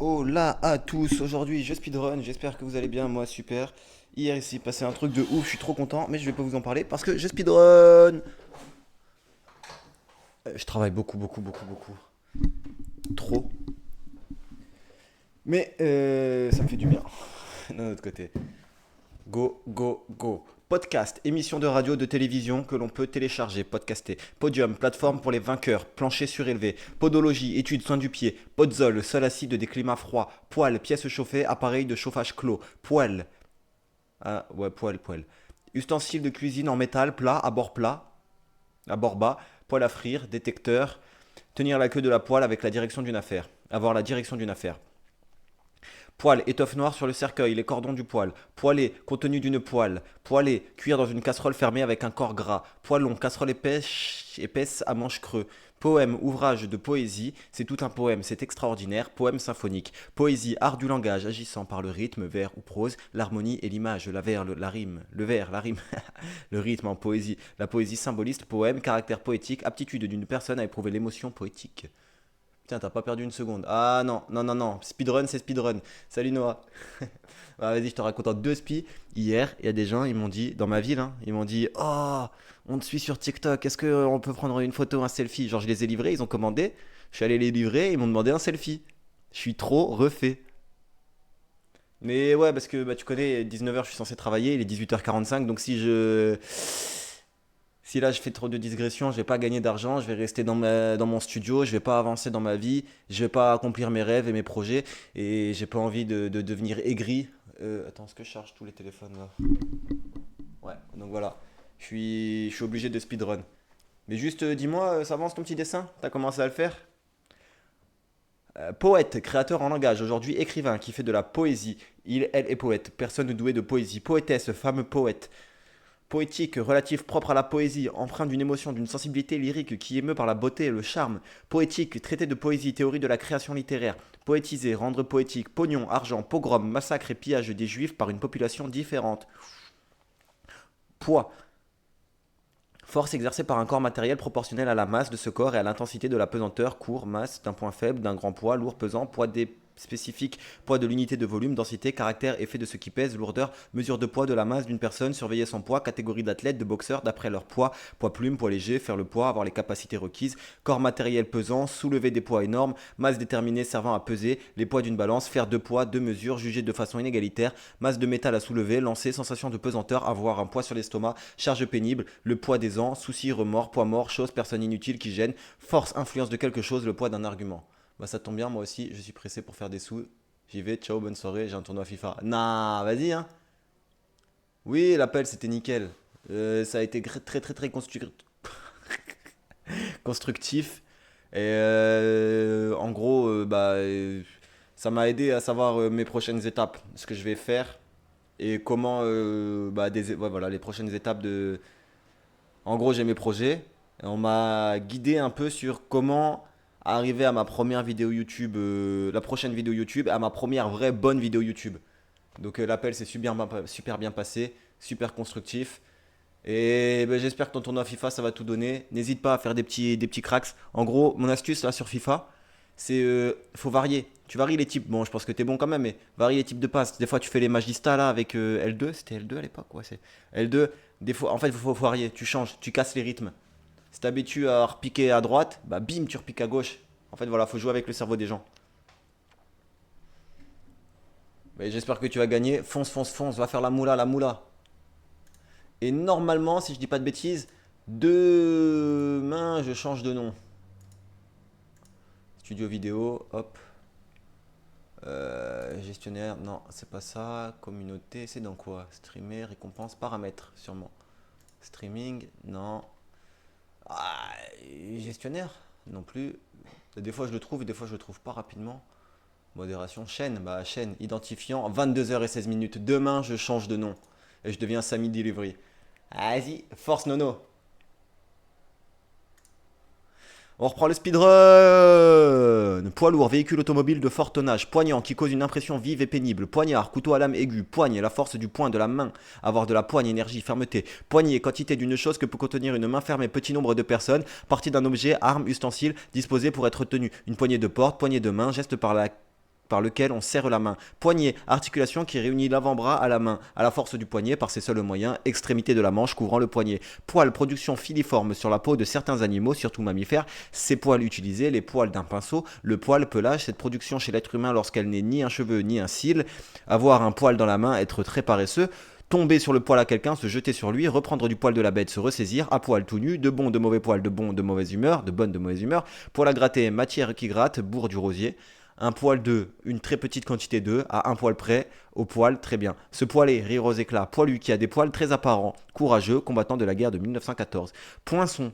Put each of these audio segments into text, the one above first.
Oh là à tous, aujourd'hui je speedrun, j'espère que vous allez bien, moi super. Hier ici passé un truc de ouf, je suis trop content, mais je vais pas vous en parler parce que je speedrun. Je travaille beaucoup, trop, mais ça me fait du bien d'un autre côté. Go, go, go. Podcast, émission de radio, de télévision que l'on peut télécharger, podcaster. Podium, plateforme pour les vainqueurs, plancher surélevé. Podologie, étude, soins du pied. Podzol, sol acide des climats froids. Poêle, pièces chauffées, appareil de chauffage clos. Poêle, ah ouais, poêle. Ustensiles de cuisine en métal, plat, à bord bas. Poêle à frire, détecteur. Tenir la queue de la poêle avec la direction d'une affaire. Avoir la direction d'une affaire. Poêle, étoffe noire sur le cercueil, les cordons du poêle. Poêlé, contenu d'une poêle. Poêlé, cuire dans une casserole fermée avec un corps gras. Poêlon, casserole épaisse à manche creux. Poème, ouvrage de poésie, c'est tout un poème, c'est extraordinaire. Poème symphonique. Poésie, art du langage, agissant par le rythme, vers ou prose, l'harmonie et l'image, la rime, le vers, la rime, le rythme en poésie. La poésie symboliste, poème, caractère poétique, aptitude d'une personne à éprouver l'émotion poétique. Tiens, t'as pas perdu une seconde. Ah non. Speedrun, c'est speedrun. Salut Noah. Vas-y, je te raconte en deux spies. Hier, il y a des gens, ils m'ont dit, dans ma ville, hein, ils m'ont dit, oh, on te suit sur TikTok, est-ce qu'on peut prendre une photo, un selfie? Genre, je les ai livrés, ils ont commandé. Je suis allé les livrer, ils m'ont demandé un selfie. Je suis trop refait. Mais ouais, parce que bah, tu connais, 19h, je suis censé travailler, il est 18h45, donc si là je fais trop de digressions, je vais pas gagner d'argent, je vais rester dans mon studio, je vais pas avancer dans ma vie, je vais pas accomplir mes rêves et mes projets, et j'ai pas envie de devenir aigri. Attends, est-ce que je charge tous les téléphones là? Ouais, donc voilà, je suis obligé de speedrun. Mais juste dis-moi, ça avance ton petit dessin? T'as commencé à le faire? Poète, créateur en langage, aujourd'hui écrivain qui fait de la poésie. Elle est poète, personne douée de poésie. Poétesse, femme poète. Poétique, relatif, propre à la poésie, empreint d'une émotion, d'une sensibilité lyrique qui émeut par la beauté et le charme. Poétique, traité de poésie, théorie de la création littéraire. Poétiser, rendre poétique, pognon, argent, pogrom, massacre et pillage des juifs par une population différente. Poids, force exercée par un corps matériel proportionnel à la masse de ce corps et à l'intensité de la pesanteur, court, masse, d'un point faible, d'un grand poids, lourd, pesant, poids des spécifique, poids de l'unité de volume, densité, caractère, effet de ce qui pèse, lourdeur, mesure de poids de la masse d'une personne, surveiller son poids, catégorie d'athlètes, de boxeurs, d'après leur poids, poids plume, poids léger, faire le poids, avoir les capacités requises, corps matériel pesant, soulever des poids énormes, masse déterminée servant à peser, les poids d'une balance, faire deux poids, deux mesures, juger de façon inégalitaire, masse de métal à soulever, lancer, sensation de pesanteur, avoir un poids sur l'estomac, charge pénible, le poids des ans, soucis, remords, poids mort, chose, personne inutile qui gêne, force, influence de quelque chose, le poids d'un argument. Bah ça tombe bien, moi aussi, je suis pressé pour faire des sous. J'y vais, ciao, bonne soirée, j'ai un tournoi FIFA. Nah, vas-y, hein. Oui, l'appel, c'était nickel. Ça a été très constructif. Et en gros, ça m'a aidé à savoir mes prochaines étapes, ce que je vais faire et comment, ouais, voilà, les prochaines étapes de. En gros, j'ai mes projets. Et on m'a guidé un peu sur comment arriver à ma première vidéo YouTube, la prochaine vidéo YouTube, à ma première vraie bonne vidéo YouTube. Donc l'appel s'est super bien passé, super constructif. Et ben, j'espère que ton tournoi FIFA ça va tout donner. N'hésite pas à faire des petits cracks. En gros, mon astuce là sur FIFA, c'est faut varier. Tu varies les types. Bon, je pense que t'es bon quand même, mais varie les types de passes. Des fois, tu fais les Magista là avec L2. C'était L2 à l'époque, ouais, c'est L2. Des fois, en fait, faut varier. Tu changes, tu casses les rythmes. Si t'habitues à repiquer à droite, bah bim, tu repiques à gauche. En fait, voilà, faut jouer avec le cerveau des gens. Mais j'espère que tu vas gagner. Fonce, va faire la moula. Et normalement, si je dis pas de bêtises, demain, je change de nom. Studio vidéo, hop. Gestionnaire, non, c'est pas ça. Communauté, c'est dans quoi? Streamer, récompense, paramètres, sûrement. Streaming, non. Ah, gestionnaire, non plus. Des fois je le trouve et des fois je le trouve pas rapidement. Modération, chaîne, bah chaîne, identifiant, 22h16. Demain, je change de nom et je deviens Samy Delivery. Vas-y, force Nono. On reprend le speedrun. Poids lourd, véhicule automobile de fort tonnage. Poignant qui cause une impression vive et pénible. Poignard, couteau à lame aiguë. Poigne, la force du poing de la main. Avoir de la poigne, énergie, fermeté. Poignée, quantité d'une chose que peut contenir une main ferme et petit nombre de personnes. Partie d'un objet, arme, ustensile, disposé pour être tenu. Une poignée de porte, poignée de main, geste par la par lequel on serre la main. Poignet, articulation qui réunit l'avant-bras à la main, à la force du poignet par ses seuls moyens, extrémité de la manche couvrant le poignet. Poil, production filiforme sur la peau de certains animaux, surtout mammifères. Ces poils utilisés, les poils d'un pinceau, le poil, pelage, cette production chez l'être humain lorsqu'elle n'est ni un cheveu ni un cil. Avoir un poil dans la main, être très paresseux. Tomber sur le poil à quelqu'un, se jeter sur lui, reprendre du poil de la bête, se ressaisir, à poil tout nu, de bon, de mauvais poil, de bon, de mauvaise humeur, de bonne, de mauvaise humeur, poil à gratter, matière qui gratte, bourre du rosier, un poil d'œuf, une très petite quantité d'œufs, à un poil près, au poil, très bien. Ce poilé, rire aux éclats, poilu qui a des poils très apparents, courageux, combattant de la guerre de 1914. Poinçon,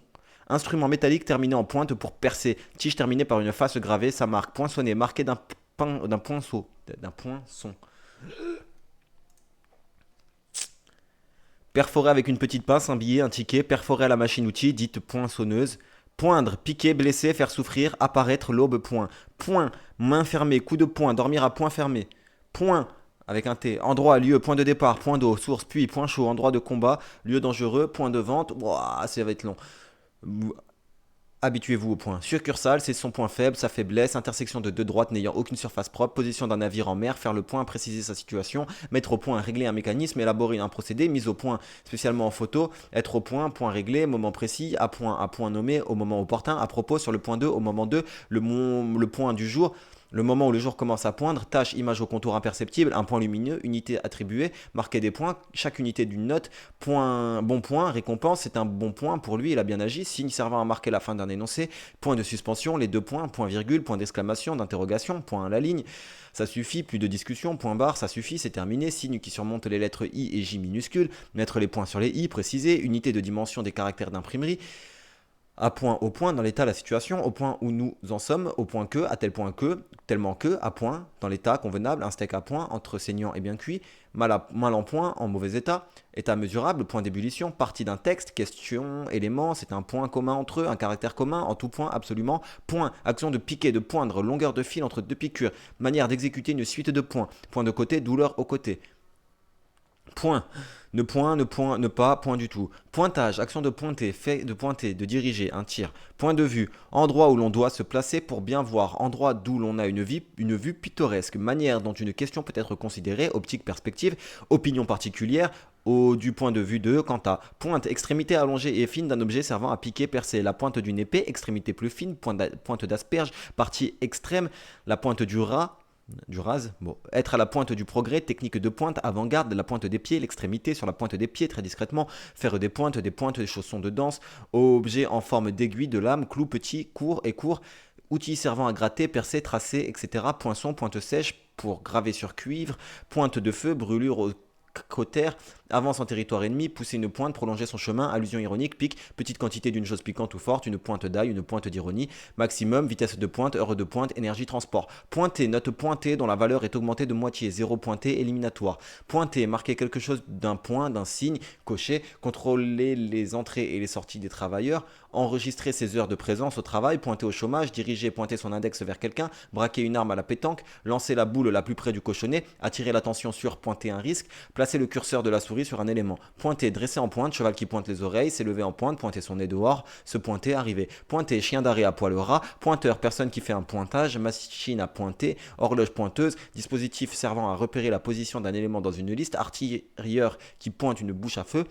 instrument métallique terminé en pointe pour percer, tige terminée par une face gravée, sa marque, poinçonné, marqué d'un poinçon. Perforer avec une petite pince, un billet, un ticket, perforer à la machine-outil, dite poinçonneuse. Poindre, piquer, blesser, faire souffrir, apparaître, l'aube, point. Point, main fermée, coup de poing, dormir à point fermé. Point, avec un T. Endroit, lieu, point de départ, point d'eau, source, puits, point chaud, endroit de combat, lieu dangereux, point de vente. Ouah, ça va être long. Habituez-vous au point. Succursale, c'est son point faible, sa faiblesse, intersection de deux droites n'ayant aucune surface propre, position d'un navire en mer, faire le point, préciser sa situation, mettre au point, régler un mécanisme, élaborer un procédé, mise au point spécialement en photo, être au point réglé, moment précis, à point nommé, au moment opportun, à propos, sur le point 2, au moment 2, le point du jour. Le moment où le jour commence à poindre, tâche, image au contour imperceptible, un point lumineux, unité attribuée, marquer des points, chaque unité d'une note, point, bon point, récompense, c'est un bon point pour lui, il a bien agi, signe servant à marquer la fin d'un énoncé, point de suspension, les deux points, point virgule, point d'exclamation, d'interrogation, point à la ligne, ça suffit, plus de discussion, point barre, ça suffit, c'est terminé, signe qui surmonte les lettres I et J minuscules, mettre les points sur les I, préciser, unité de dimension des caractères d'imprimerie, à point, au point, dans l'état, la situation, au point où nous en sommes, au point que, à tel point que, tellement que, à point, dans l'état convenable, un steak à point, entre saignant et bien cuit, mal en point, en mauvais état mesurable, point d'ébullition, partie d'un texte, question, élément, c'est un point commun entre eux, un caractère commun, en tout point, absolument, point, action de piquer, de poindre, longueur de fil entre deux piqûres, manière d'exécuter une suite de points, point de côté, douleur au côté. Point. Ne pas, point du tout. Pointage, action de pointer, fait de pointer, de diriger, un tir. Point de vue, endroit où l'on doit se placer pour bien voir, endroit d'où l'on a une vue pittoresque, manière dont une question peut être considérée, optique, perspective, opinion particulière, du point de vue de quant à pointe, extrémité allongée et fine d'un objet servant à piquer, percer, la pointe d'une épée, extrémité plus fine, pointe d'asperge, partie extrême, la pointe du ras, bon. Être à la pointe du progrès, technique de pointe, avant-garde, la pointe des pieds, l'extrémité sur la pointe des pieds, très discrètement, faire des pointes, des chaussons de danse, objet en forme d'aiguille, de lame, clou petit, court et court, outils servant à gratter, percer, tracer, etc. Poinçon, pointe sèche pour graver sur cuivre, pointe de feu, brûlure au cautère, avance en territoire ennemi, pousser une pointe, prolonger son chemin, allusion ironique, pique, petite quantité d'une chose piquante ou forte, une pointe d'ail, une pointe d'ironie, maximum, vitesse de pointe, heure de pointe, énergie, transport. Pointer, note pointée dont la valeur est augmentée de moitié, zéro pointé, éliminatoire. Pointer, marquer quelque chose d'un point, d'un signe, cocher, contrôler les entrées et les sorties des travailleurs, enregistrer ses heures de présence au travail, pointer au chômage, diriger, pointer son index vers quelqu'un, braquer une arme à la pétanque, lancer la boule la plus près du cochonnet, attirer l'attention sur pointer un risque, placer le curseur de la souris sur un élément. Pointer, dresser en pointe, cheval qui pointe les oreilles, s'élever en pointe, pointer son nez dehors, se pointer, arriver. Pointer, chien d'arrêt à poil ras, pointeur, personne qui fait un pointage, machine à pointer, horloge pointeuse, dispositif servant à repérer la position d'un élément dans une liste, artilleur qui pointe une bouche à feu.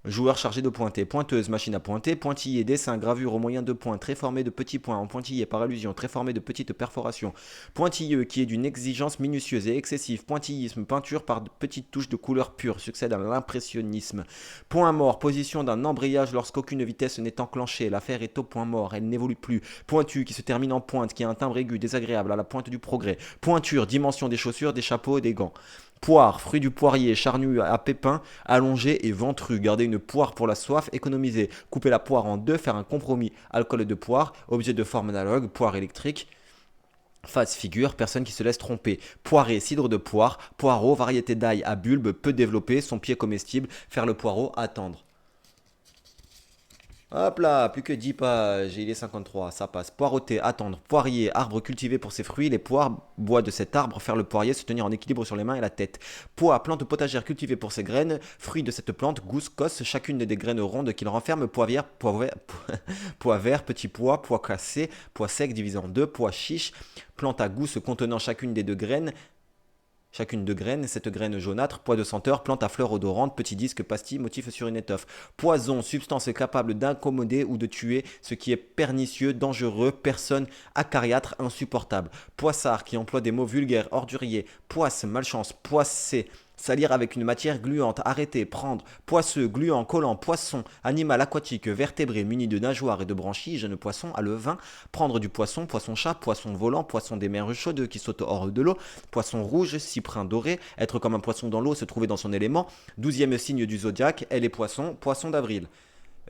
Joueur chargé de pointer, pointeuse, machine à pointer, pointillé, dessin, gravure au moyen de points, très formé de petits points, en pointillé par allusion, très formé de petites perforations, pointilleux qui est d'une exigence minutieuse et excessive, pointillisme, peinture par de petites touches de couleur pure, succède à l'impressionnisme. Point mort, position d'un embrayage lorsqu'aucune vitesse n'est enclenchée, l'affaire est au point mort, elle n'évolue plus. Pointu qui se termine en pointe, qui a un timbre aigu désagréable à la pointe du progrès. Pointure, dimension des chaussures, des chapeaux et des gants. Poire, fruit du poirier, charnu à pépins, allongé et ventru. Garder une poire pour la soif, économiser. Couper la poire en deux, faire un compromis. Alcool de poire, objet de forme analogue, poire électrique. Face figure, personne qui se laisse tromper. Poiré, cidre de poire. Poireau, variété d'ail à bulbe, peu développé, son pied comestible. Faire le poireau, attendre. Hop là, plus que 10 pages, il est 53, ça passe. Poireauter, attendre, poirier, arbre cultivé pour ses fruits, les poires, bois de cet arbre, faire le poirier, se tenir en équilibre sur les mains et la tête. Pois, plante potagère cultivée pour ses graines, fruits de cette plante, gousses, cosses, chacune des graines rondes qu'il renferme, pois vert, pois vert, petit pois, pois cassé, pois sec divisé en deux, pois chiche, plante à gousses contenant chacune de graines, cette graine jaunâtre, pois de senteur, plante à fleurs odorantes, petit disque, pastille, motif sur une étoffe. Poison, substance capable d'incommoder ou de tuer, ce qui est pernicieux, dangereux, personne acariâtre, insupportable. Poissard, qui emploie des mots vulgaires, orduriers, poisse, malchance, poisser, salir avec une matière gluante, arrêter, prendre, poisseux, gluant, collant, poisson, animal aquatique, vertébré, muni de nageoires et de branchies, jeune poisson, à levain, prendre du poisson, poisson-chat, poisson volant, poisson des mers chaudes qui saute hors de l'eau, poisson rouge, cyprin doré, être comme un poisson dans l'eau, se trouver dans son élément, 12e signe du zodiaque, elle est poisson, poisson d'avril.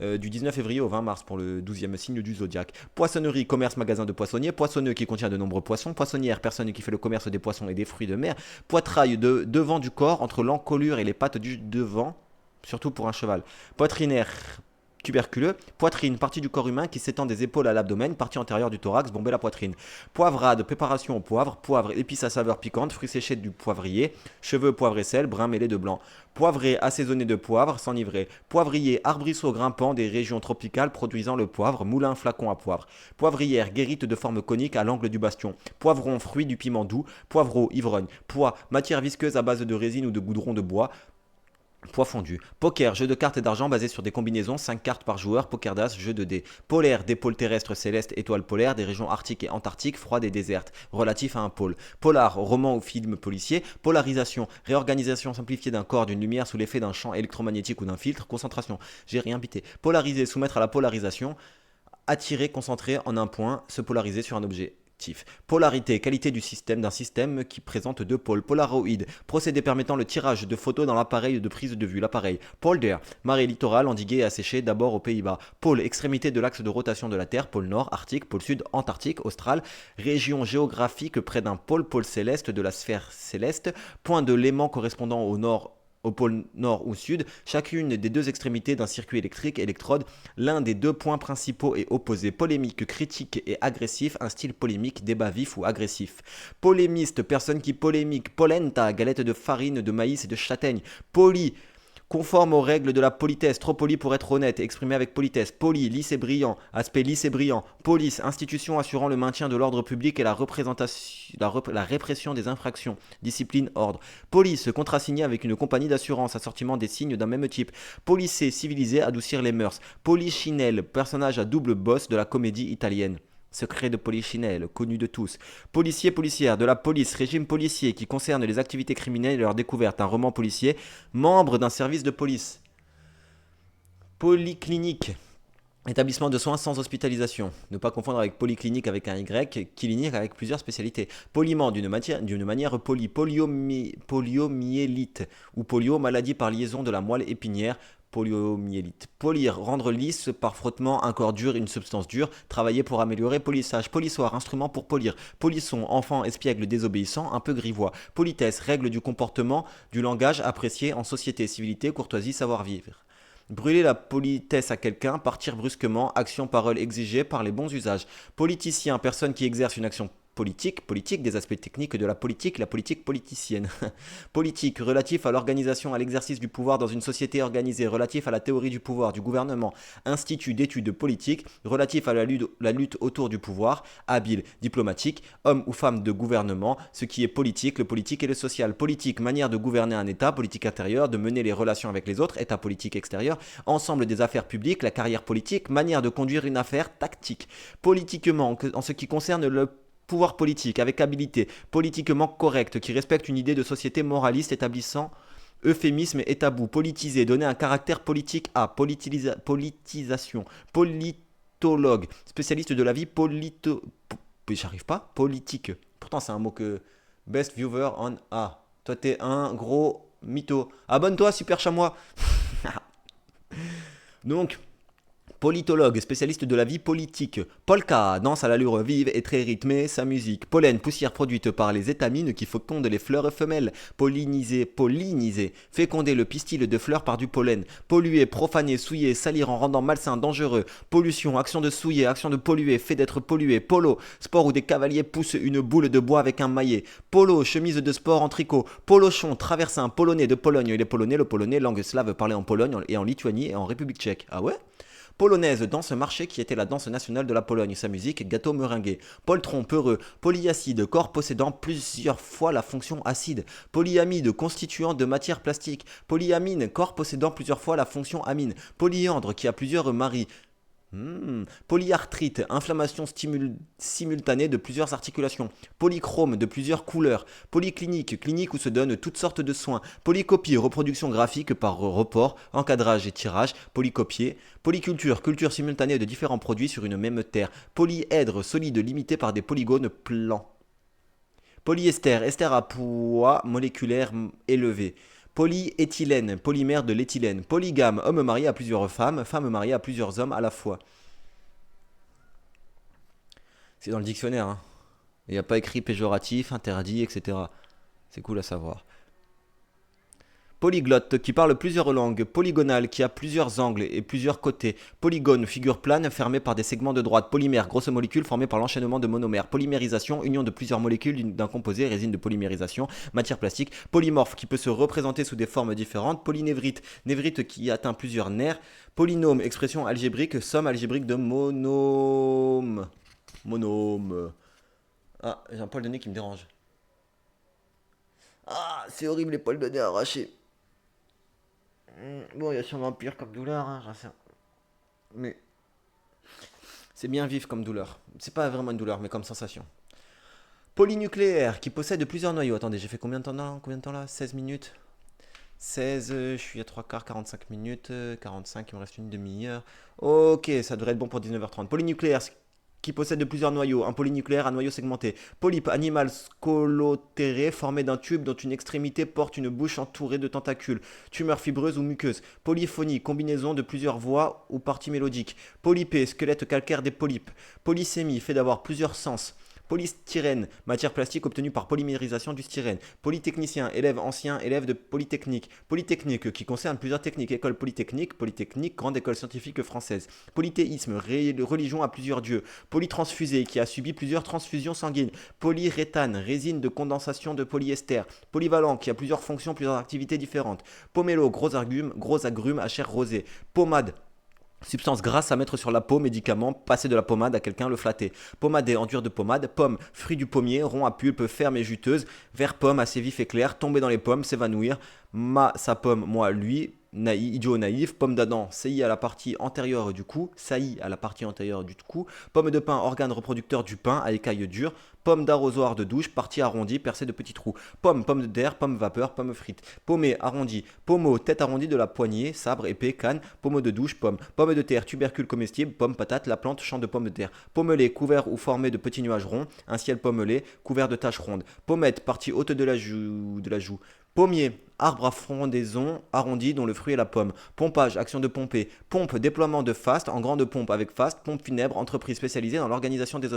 Du 19 février au 20 mars pour le 12e signe du zodiaque. Poissonnerie, commerce, magasin de poissonniers. Poissonneux qui contient de nombreux poissons. Poissonnière, personne qui fait le commerce des poissons et des fruits de mer. Poitrail, devant du corps, entre l'encolure et les pattes du devant, surtout pour un cheval. Poitrinaire, tuberculeux. Poitrine, partie du corps humain qui s'étend des épaules à l'abdomen, partie antérieure du thorax, bomber la poitrine. Poivrade, préparation au poivre. Poivre, épice à saveur piquante, fruits séchés du poivrier. Cheveux, poivre et sel, brun mêlé de blanc. Poivré, assaisonné de poivre, s'enivrer. Poivrier, arbrisseau grimpant des régions tropicales produisant le poivre. Moulin, flacon à poivre. Poivrière, guérite de forme conique à l'angle du bastion. Poivron, fruit du piment doux. Poivreau, ivrogne. Pois, matière visqueuse à base de résine ou de goudron de bois. Poids fondu. Poker, jeu de cartes et d'argent basé sur des combinaisons, 5 cartes par joueur, poker d'as, jeu de dés. Polaire, des pôles terrestres célestes, étoiles polaires, des régions arctiques et antarctiques, froides et désertes, relatif à un pôle. Polar, roman ou film policier. Polarisation, réorganisation simplifiée d'un corps, d'une lumière sous l'effet d'un champ électromagnétique ou d'un filtre. Concentration, j'ai rien bité. Polariser, soumettre à la polarisation. Attirer, concentrer en un point, se polariser sur un objet. Polarité, qualité du système d'un système qui présente deux pôles. Polaroid, procédé permettant le tirage de photos dans l'appareil de prise de vue. L'appareil. Polder, marée littorale endiguée et asséchée d'abord aux Pays-Bas. Pôle, extrémité de l'axe de rotation de la Terre. Pôle Nord, Arctique. Pôle Sud, Antarctique, Austral. Région géographique près d'un pôle. Pôle céleste de la sphère céleste. Point de l'aimant correspondant au nord au pôle nord ou sud, chacune des deux extrémités d'un circuit électrique, électrode, l'un des deux points principaux et opposés, polémique, critique et agressif, un style polémique, débat vif ou agressif. Polémiste, personne qui polémique, polenta, galette de farine, de maïs et de châtaigne, poli, conforme aux règles de la politesse, trop poli pour être honnête, exprimé avec politesse, poli, lisse et brillant, aspect lisse et brillant, police, institution assurant le maintien de l'ordre public et la répression des infractions, discipline, ordre, police, contrat signé avec une compagnie d'assurance, assortiment des signes d'un même type, policé, civilisé, adoucir les mœurs, polichinelle, personnage à double boss de la comédie italienne. Secret de Polichinelle, connu de tous. Policier, policière, de la police, régime policier qui concerne les activités criminelles et leur découverte. Un roman policier, membre d'un service de police. Polyclinique, établissement de soins sans hospitalisation. Ne pas confondre avec polyclinique avec un Y, clinique avec plusieurs spécialités. Poliment, d'une manière polie. Poliomyélite ou polio, maladie par liaison de la moelle épinière. Poliomyélite. Polir, rendre lisse par frottement un corps dur, une substance dure, travailler pour améliorer, polissage, polissoir, instrument pour polir, polisson, enfant espiègle désobéissant, un peu grivois, politesse, règle du comportement, du langage apprécié en société, civilité, courtoisie, savoir-vivre. Brûler la politesse à quelqu'un, partir brusquement, action, parole exigée par les bons usages. Politicien, personne qui exerce une action politique, des aspects techniques de la politique politicienne. Politique, relatif à l'organisation, à l'exercice du pouvoir dans une société organisée, relatif à la théorie du pouvoir, du gouvernement, institut d'études politiques, relatif à la lutte autour du pouvoir, habile, diplomatique, homme ou femme de gouvernement, ce qui est politique, le politique et le social. Politique, manière de gouverner un État, politique intérieure, de mener les relations avec les autres, État politique extérieur, ensemble des affaires publiques, la carrière politique, manière de conduire une affaire, tactique. Politiquement, en ce qui concerne le pouvoir politique, avec habilité, politiquement correct, qui respecte une idée de société moraliste établissant euphémisme et tabou, politisé, donner un caractère politique à, politisation, politologue, spécialiste de la vie j'arrive pas, politique. Pourtant c'est un mot que best viewer on A. Toi t'es un gros mytho. Abonne-toi, super chamois. Donc, Politologue, spécialiste de la vie politique. Polka, danse à l'allure vive et très rythmée, sa musique. Pollen, poussière produite par les étamines qui fécondent les fleurs femelles. Polliniser, féconder le pistil de fleurs par du pollen. Polluer, profaner, souiller, salir en rendant malsain, dangereux. Pollution, action de souiller, action de polluer, fait d'être pollué. Polo, sport où des cavaliers poussent une boule de bois avec un maillet. Polo, chemise de sport en tricot. Polochon, traversin, polonais de Pologne. Il est polonais, le polonais, langue slave parlée en Pologne et en Lituanie et en République tchèque. Ah ouais? Polonaise, danse marché qui était la danse nationale de la Pologne, sa musique, gâteau meringué. Poltron, peureux, polyacide, corps possédant plusieurs fois la fonction acide. Polyamide, constituant de matière plastique. Polyamine, corps possédant plusieurs fois la fonction amine. Polyandre, qui a plusieurs maris. Polyarthrite, inflammation simultanée de plusieurs articulations. Polychrome, de plusieurs couleurs. Polyclinique, clinique où se donnent toutes sortes de soins. Polycopie, reproduction graphique par report, encadrage et tirage. Polycopier. Polyculture, culture simultanée de différents produits sur une même terre. Polyèdre, solide limité par des polygones plans. Polyester, ester à poids moléculaire élevé. Polyéthylène, polymère de l'éthylène. Polygame, homme marié à plusieurs femmes, femme mariée à plusieurs hommes à la fois. C'est dans le dictionnaire, hein. Il n'y a pas écrit péjoratif, interdit, etc. C'est cool à savoir. Polyglotte, qui parle plusieurs langues. Polygonale, qui a plusieurs angles et plusieurs côtés. Polygone, figure plane fermée par des segments de droite. Polymère, grosse molécule formée par l'enchaînement de monomères. Polymérisation, union de plusieurs molécules d'un composé, résine de polymérisation. Matière plastique. Polymorphe, qui peut se représenter sous des formes différentes. Polynévrite, névrite qui atteint plusieurs nerfs. Polynôme, expression algébrique, somme algébrique de monôme. Monôme. Ah, j'ai un poil de nez qui me dérange. Ah, c'est horrible les poils de nez arrachés. Bon, il y a sûrement pire comme douleur, hein, j'en sais. Mais c'est bien vif comme douleur. C'est pas vraiment une douleur, mais comme sensation. Polynucléaire, qui possède plusieurs noyaux. Attendez, j'ai fait combien de temps là 16 minutes 16, je suis à 3 quarts, 45 minutes, 45, il me reste une demi-heure. Ok, ça devrait être bon pour 19h30. Polynucléaire, qui possède de plusieurs noyaux, un polynucléaire à noyau segmenté. Polype, animal scolotéré formé d'un tube dont une extrémité porte une bouche entourée de tentacules. Tumeur fibreuse ou muqueuse. Polyphonie, combinaison de plusieurs voix ou parties mélodiques. Polypé, squelette calcaire des polypes. Polysémie, fait d'avoir plusieurs sens. Polystyrène, matière plastique obtenue par polymérisation du styrène. Polytechnicien, élève ancien, élève de Polytechnique. Polytechnique, qui concerne plusieurs techniques. École polytechnique, Polytechnique, grande école scientifique française. Polythéisme, religion à plusieurs dieux. Polytransfusé, qui a subi plusieurs transfusions sanguines. Polyréthane, résine de condensation de polyester. Polyvalent, qui a plusieurs fonctions, plusieurs activités différentes. Pomélo, gros agrumes à chair rosée. Pommade, substance grasse à mettre sur la peau, médicament, passer de la pommade à quelqu'un, le flatter. Pommadé, enduire de pommade. Pomme, fruit du pommier, rond à pulpe, ferme et juteuse. Vert pomme, assez vif et clair, tomber dans les pommes, s'évanouir. Sa pomme, moi, lui. Idiot naïf, pomme d'Adam, saillie à la partie antérieure du cou, pomme de pin, organe reproducteur du pin à écailles dures, pomme d'arrosoir de douche, partie arrondie, percée de petits trous, pomme de terre, pomme vapeur, pomme frite, pommé, arrondi, pommeau, tête arrondie de la poignée, sabre, épée, canne, pommeau de douche, pomme de terre, tubercule comestible, pomme patate, la plante, champ de pommes de terre, pommelé, couvert ou formé de petits nuages ronds, un ciel pommelé, couvert de taches rondes, pommette, partie haute de la joue. Pommier, arbre à frondaison arrondi dont le fruit est la pomme. Pompage, action de pomper. Pompe, déploiement de faste en grande pompe avec faste. Pompe funèbre, entreprise spécialisée dans l'organisation des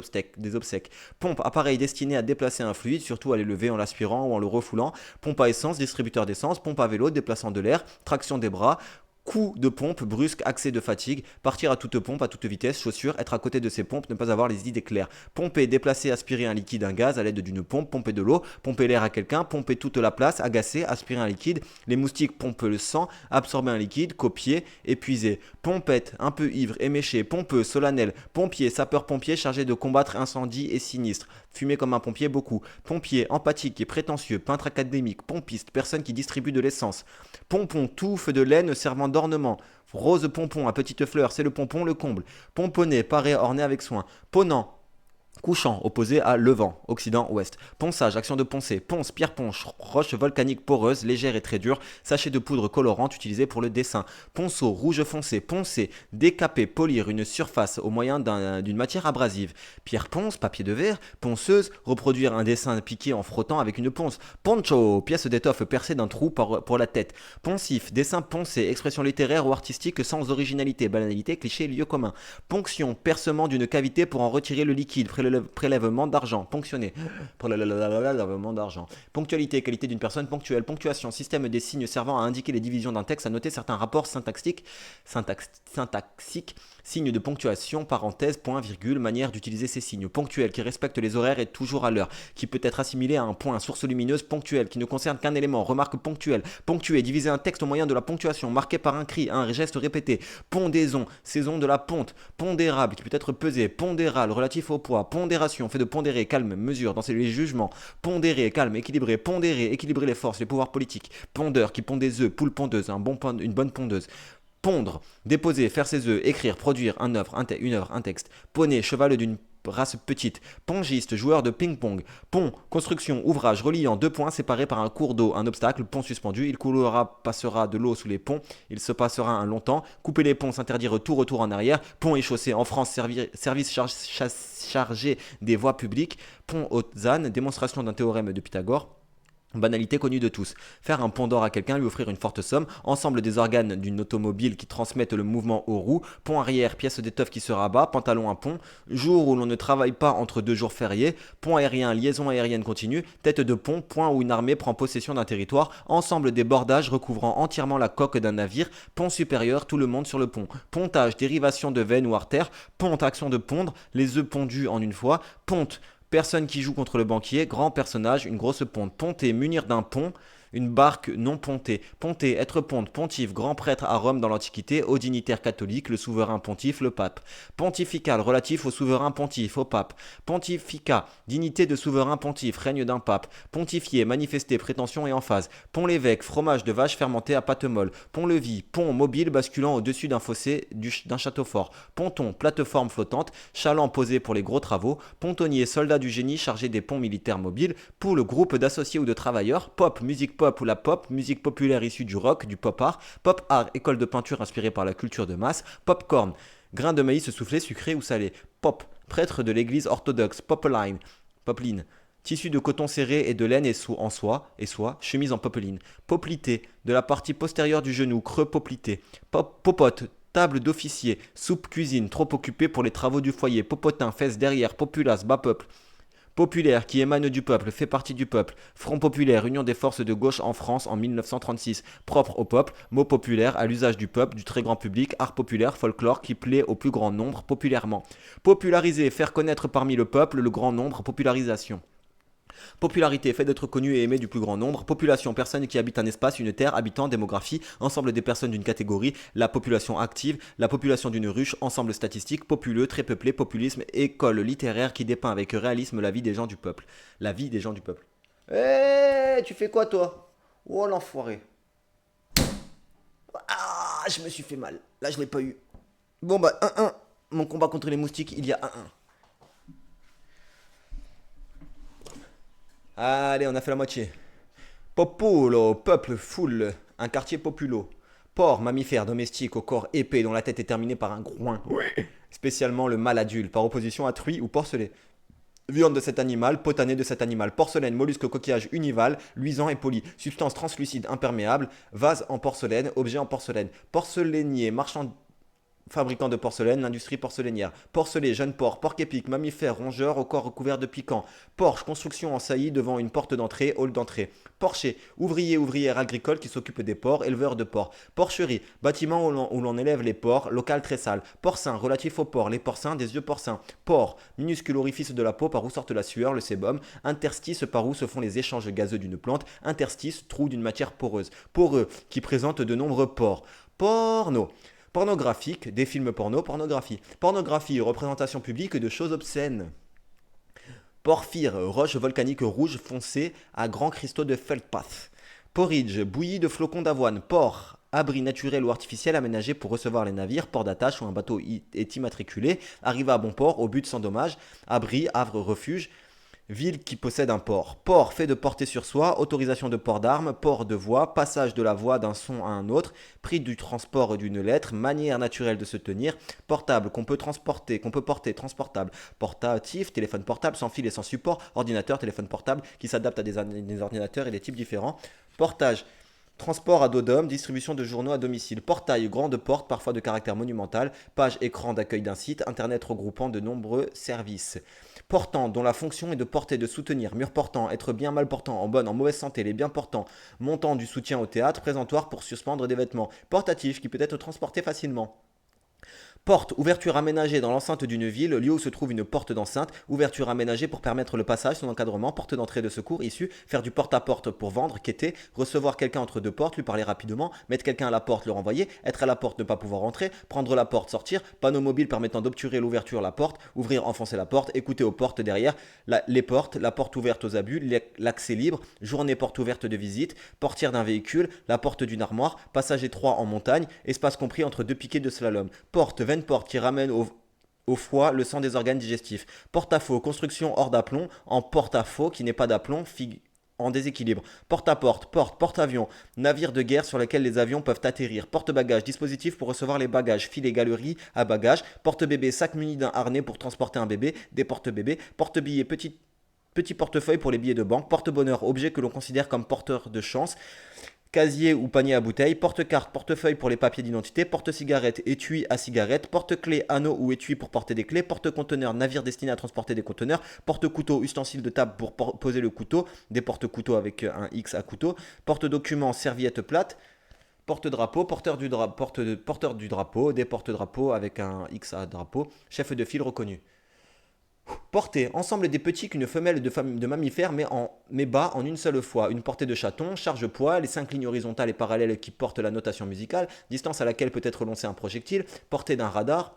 obsèques. Pompe, appareil destiné à déplacer un fluide, surtout à l'élever en l'aspirant ou en le refoulant. Pompe à essence, distributeur d'essence. Pompe à vélo, déplaçant de l'air. Traction des bras. Coup de pompe, brusque, accès de fatigue, partir à toute pompe, à toute vitesse, chaussure, être à côté de ses pompes, ne pas avoir les idées claires. Pomper, déplacer, aspirer un liquide, un gaz à l'aide d'une pompe, pomper de l'eau, pomper l'air à quelqu'un, pomper toute la place, agacer, aspirer un liquide. Les moustiques pompent le sang, absorber un liquide, copier, épuiser. Pompette, un peu ivre, éméché, pompeux, solennel, pompier, sapeur-pompier chargé de combattre incendie et sinistre. Fumer comme un pompier, beaucoup. Pompier, empathique et prétentieux, peintre académique, pompiste, personne qui distribue de l'essence. Pompon, touffe de laine servant d'ornement. Rose pompon à petites fleurs, c'est le pompon, le comble. Pomponné, paré, orné avec soin. Ponant, Couchant, opposé à levant, occident-ouest. Ponçage, action de poncer. Ponce, pierre ponche, roche volcanique poreuse, légère et très dure. Sachet de poudre colorante utilisé pour le dessin. Ponceau, rouge foncé. Poncer, décaper, polir une surface au moyen d'une matière abrasive. Pierre ponce, papier de verre. Ponceuse, reproduire un dessin piqué en frottant avec une ponce. Poncho, pièce d'étoffe percée d'un trou pour la tête. Poncif, dessin poncé, expression littéraire ou artistique sans originalité, banalité, cliché, lieu commun. Ponction, percement d'une cavité pour en retirer le liquide, prélèvement d'argent, ponctionner, prélèvement d'argent. Ponctualité, qualité d'une personne ponctuelle, ponctuation, système des signes servant à indiquer les divisions d'un texte, à noter certains rapports syntaxiques, signes de ponctuation, parenthèse, point, virgule, manière d'utiliser ces signes. Ponctuel, qui respecte les horaires et toujours à l'heure, qui peut être assimilé à un point, source lumineuse, ponctuelle, qui ne concerne qu'un élément, remarque ponctuelle, ponctuer, diviser un texte au moyen de la ponctuation, marqué par un cri, un geste répété, pondaison, saison de la ponte, pondérable, qui peut être pesé, pondéral, relatif au poids, pondération, fait de pondérer, calme, mesure, dans les jugements, pondérer, calme, équilibrer, pondérer, équilibrer les forces, les pouvoirs politiques, pondeur, qui pond des œufs, poule pondeuse, une bonne pondeuse. Pondre, déposer, faire ses œufs, écrire, produire, une œuvre, un texte. Poney, cheval d'une race petite. Pongiste, joueur de ping-pong. Pont, construction, ouvrage reliant deux points séparés par un cours d'eau, un obstacle, pont suspendu. Il coulera, passera de l'eau sous les ponts. Il se passera un long temps. Couper les ponts, s'interdire tout retour en arrière. Pont et chaussée, en France, service chargé des voies publiques. Pont haute âne, démonstration d'un théorème de Pythagore. Banalité connue de tous. Faire un pont d'or à quelqu'un, lui offrir une forte somme. Ensemble des organes d'une automobile qui transmettent le mouvement aux roues. Pont arrière, pièce d'étoffe qui se rabat. Pantalon à pont. Jour où l'on ne travaille pas entre deux jours fériés. Pont aérien, liaison aérienne continue. Tête de pont, point où une armée prend possession d'un territoire. Ensemble des bordages recouvrant entièrement la coque d'un navire. Pont supérieur, tout le monde sur le pont. Pontage, dérivation de veine ou artère. Ponte, action de pondre. Les œufs pondus en une fois. Ponte, personne qui joue contre le banquier, grand personnage, une grosse ponte. Ponter, munir d'un pont, une barque non pontée. Ponter, être ponte, pontife, grand prêtre à Rome dans l'Antiquité, au dignitaire catholique, le souverain pontife, le pape. Pontifical, relatif au souverain pontife, au pape. Pontificat, dignité de souverain pontife, règne d'un pape. Pontifier, manifester, prétention et emphase. Pont-l'évêque, fromage de vache fermenté à pâte molle. Pont-levis, pont mobile basculant au-dessus d'un fossé d'un château fort. Ponton, plateforme flottante, chaland posé pour les gros travaux. Pontonnier, soldat du génie chargé des ponts militaires mobiles. Poule, groupe d'associés ou de travailleurs. Pop, musique pop ou la pop, musique populaire issue du rock, du pop art. Pop art, école de peinture inspirée par la culture de masse. Popcorn, grain de maïs soufflé, sucré ou salé. Pop, prêtre de l'église orthodoxe. Popeline, tissu de coton serré et de laine en soie, chemise en popeline. Poplité, de la partie postérieure du genou, creux poplité. Popote, table d'officier. Soupe cuisine, trop occupé pour les travaux du foyer. Popotin, fesses derrière, populace, bas peuple. Populaire, qui émane du peuple, fait partie du peuple. Front populaire, union des forces de gauche en France en 1936. Propre au peuple, mot populaire, à l'usage du peuple, du très grand public, art populaire, folklore qui plaît au plus grand nombre, populairement. Populariser, faire connaître parmi le peuple le grand nombre, popularisation. Popularité, fait d'être connu et aimé du plus grand nombre. Population, personne qui habite un espace, une terre, habitant, démographie, ensemble des personnes d'une catégorie. La population active, la population d'une ruche, ensemble statistique, populeux, très peuplé, populisme, école littéraire qui dépeint avec réalisme la vie des gens du peuple. La vie des gens du peuple. Tu fais quoi toi? Oh l'enfoiré. Ah, je me suis fait mal. Là, je l'ai pas eu. Bon bah, 1-1. Mon combat contre les moustiques, il y a 1-1. Allez, on a fait la moitié. Popolo, peuple, foule, un quartier populo. Porc, mammifère domestique au corps épais dont la tête est terminée par un groin. Spécialement le mâle adulte, par opposition à truie ou porcelet. Viande de cet animal, potané de cet animal, porcelaine, mollusque, coquillage unival, luisant et poli, substance translucide imperméable, vase en porcelaine, objet en porcelaine, porcelainier, marchand fabricant de porcelaine, l'industrie porcelainière. Porcelet, jeune porc, porc épic, mammifère, rongeur au corps recouvert de piquant. Porche, construction en saillie devant une porte d'entrée, hall d'entrée. Porcher, ouvrier, ouvrière agricole qui s'occupe des porcs, éleveur de porcs. Porcherie, bâtiment où l'on élève les porcs, local très sale. Porcin, relatif aux porcs, les porcins, des yeux porcins. Porc, minuscule orifice de la peau par où sortent la sueur, le sébum. Interstice par où se font les échanges gazeux d'une plante. Interstice, trou d'une matière poreuse. Poreux, qui présente de nombreux pores. Porno. Pornographique, des films porno, pornographie. Pornographie, représentation publique de choses obscènes. Porphyre, roche volcanique rouge foncée à grands cristaux de feldspar. Porridge, bouillie de flocons d'avoine. Porc, abri naturel ou artificiel aménagé pour recevoir les navires, port d'attache où un bateau est immatriculé, arrivé à bon port au but sans dommage, abri, havre, refuge, ville qui possède un port. Port fait de porter sur soi, autorisation de port d'armes, port de voie, passage de la voie d'un son à un autre, prix du transport d'une lettre, manière naturelle de se tenir, portable qu'on peut transporter, qu'on peut porter, transportable, portatif, téléphone portable sans fil et sans support, ordinateur, téléphone portable qui s'adapte à des ordinateurs et des types différents, portage. Transport à dos d'homme, distribution de journaux à domicile, portail, grande porte, parfois de caractère monumental, page écran d'accueil d'un site, internet regroupant de nombreux services. Portant, dont la fonction est de porter, de soutenir, mur portant, être bien mal portant, en bonne, en mauvaise santé, les bien portants, montant du soutien au théâtre, présentoir pour suspendre des vêtements, portatif qui peut être transporté facilement. Porte, ouverture aménagée dans l'enceinte d'une ville, lieu où se trouve une porte d'enceinte, ouverture aménagée pour permettre le passage, son encadrement, porte d'entrée de secours, issue, faire du porte-à-porte pour vendre, quêter, recevoir quelqu'un entre deux portes, lui parler rapidement, mettre quelqu'un à la porte, le renvoyer, être à la porte, ne pas pouvoir entrer, prendre la porte, sortir, panneau mobile permettant d'obturer l'ouverture, la porte, ouvrir, enfoncer la porte, écouter aux portes derrière, les portes, la porte ouverte aux abus, l'accès libre, journée porte ouverte de visite, portière d'un véhicule, la porte d'une armoire, passage étroit en montagne, espace compris entre deux piquets de slalom, porte, veine porte qui ramène au foie le sang des organes digestifs. Porte-à-faux, construction hors d'aplomb, en porte-à-faux qui n'est pas d'aplomb, en déséquilibre. Porte-à-porte, porte, porte-avions, navire de guerre sur lequel les avions peuvent atterrir. Porte-bagages, dispositif pour recevoir les bagages. Filet galerie à bagages. Porte-bébé, sac muni d'un harnais pour transporter un bébé. Des porte-bébés. Porte-billets, petit portefeuille pour les billets de banque. Porte-bonheur, objet que l'on considère comme porteur de chance. Casier ou panier à bouteilles, porte-carte, portefeuille pour les papiers d'identité, porte-cigarette, étui à cigarette, porte-clés, anneau ou étui pour porter des clés, porte-conteneur, navire destiné à transporter des conteneurs, porte-couteau, ustensile de table pour poser le couteau, des porte-couteaux avec un X à couteau, porte-document, serviette plate, porte-drapeau, porteur du drapeau, des porte-drapeaux avec un X à drapeau, chef de file reconnu. Portée, ensemble des petits qu'une femelle de mammifère met bas en une seule fois. Une portée de chaton, charge-poids, les 5 lignes horizontales et parallèles qui portent la notation musicale, distance à laquelle peut être lancé un projectile, portée d'un radar,